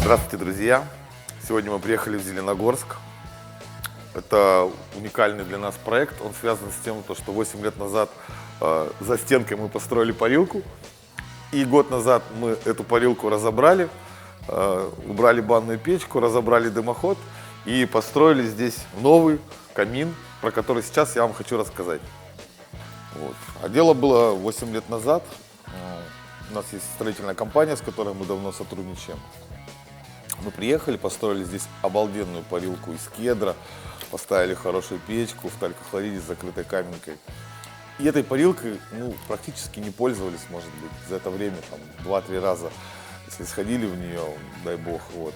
Здравствуйте, друзья! Сегодня мы приехали в Зеленогорск. Это уникальный для нас проект. Он связан с тем, что 8 лет назад за стенкой мы построили парилку. И год назад мы эту парилку разобрали, убрали банную печку, разобрали дымоход и построили здесь новый камин, про который сейчас я вам хочу рассказать. Вот. А дело было 8 лет назад. У нас есть строительная компания, с которой мы давно сотрудничаем. Мы приехали, построили здесь обалденную парилку из кедра, поставили хорошую печку в талькохлориде с закрытой каменкой. И этой парилкой практически не пользовались, может быть, за это время 2-3 раза, если сходили в нее, дай бог. Вот.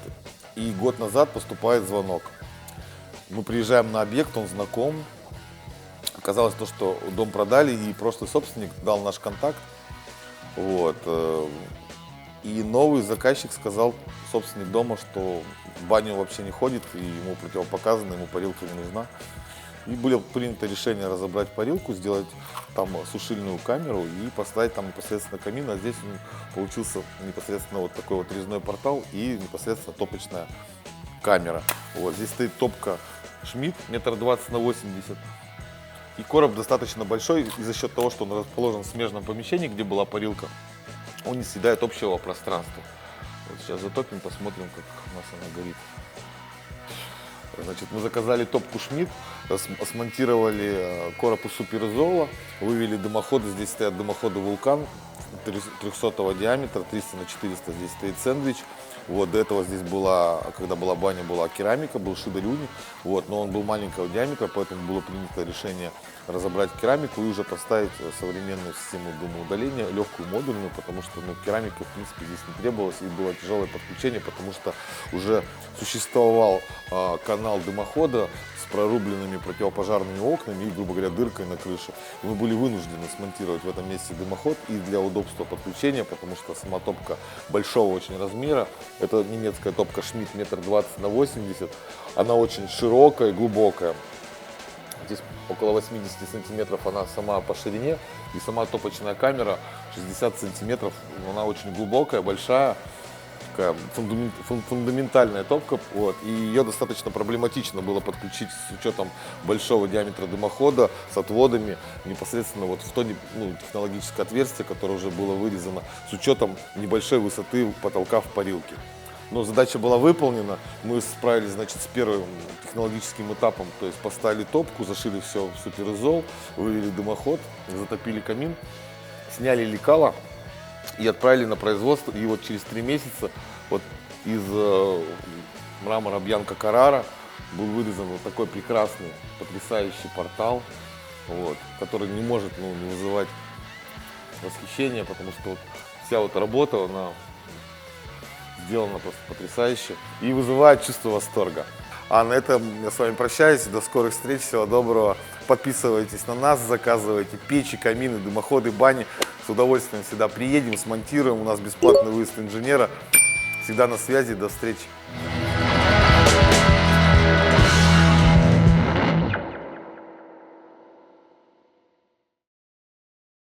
И год назад поступает звонок. Мы приезжаем на объект, он знаком. Оказалось то, что дом продали, и прошлый собственник дал наш контакт. Вот. И новый заказчик сказал, собственник дома, что в баню вообще не ходит, и ему противопоказано, ему парилка не нужна. И было принято решение разобрать парилку, сделать там сушильную камеру и поставить там непосредственно камин. А здесь получился непосредственно вот такой вот резной портал и непосредственно топочная камера. Вот здесь стоит топка Schmidt 1,20 на 80 м. И короб достаточно большой, и за счет того, что он расположен в смежном помещении, где была парилка, он не съедает общего пространства. Вот сейчас затопим, посмотрим, как у нас она горит. Значит, мы заказали топку Schmidt, смонтировали короб из суперизола, вывели дымоходы. Здесь стоят дымоходы Вулкан 300 диаметра, 300 на 400 здесь стоит сэндвич. Вот, до этого здесь была, когда была баня, была керамика, был шидарюни, вот, но он был маленького диаметра, поэтому было принято решение разобрать керамику и уже поставить современную систему дымоудаления, легкую модульную, потому что керамика в принципе здесь не требовалась, и было тяжелое подключение, потому что уже существовал канал дымохода с прорубленными противопожарными окнами и, грубо говоря, дыркой на крыше. И мы были вынуждены смонтировать в этом месте дымоход и для удобства подключения, потому что сама топка большого очень размера. Это немецкая топка Schmidt 1,20 на 80 м. Она очень широкая и глубокая. Здесь около 80 сантиметров она сама по ширине. И сама топочная камера 60 сантиметров. Она очень глубокая, большая. Такая фундаментальная топка. Вот, и ее достаточно проблематично было подключить с учетом большого диаметра дымохода, с отводами непосредственно вот в то технологическое отверстие, которое уже было вырезано, с учетом небольшой высоты потолка в парилке. Но задача была выполнена, мы справились, значит, с первым технологическим этапом, то есть поставили топку, зашили все в суперизол, вывели дымоход, затопили камин, сняли лекало и отправили на производство. И вот через 3 месяца вот из мрамора Бьянко Каррара был вырезан вот такой прекрасный, потрясающий портал, вот, который не может не вызывать восхищения, потому что вот вся вот работа, она сделано просто потрясающе и вызывает чувство восторга. А на этом я с вами прощаюсь. До скорых встреч. Всего доброго. Подписывайтесь на нас, заказывайте печи, камины, дымоходы, бани. С удовольствием всегда приедем, смонтируем. У нас бесплатный выезд инженера. Всегда на связи. До встречи.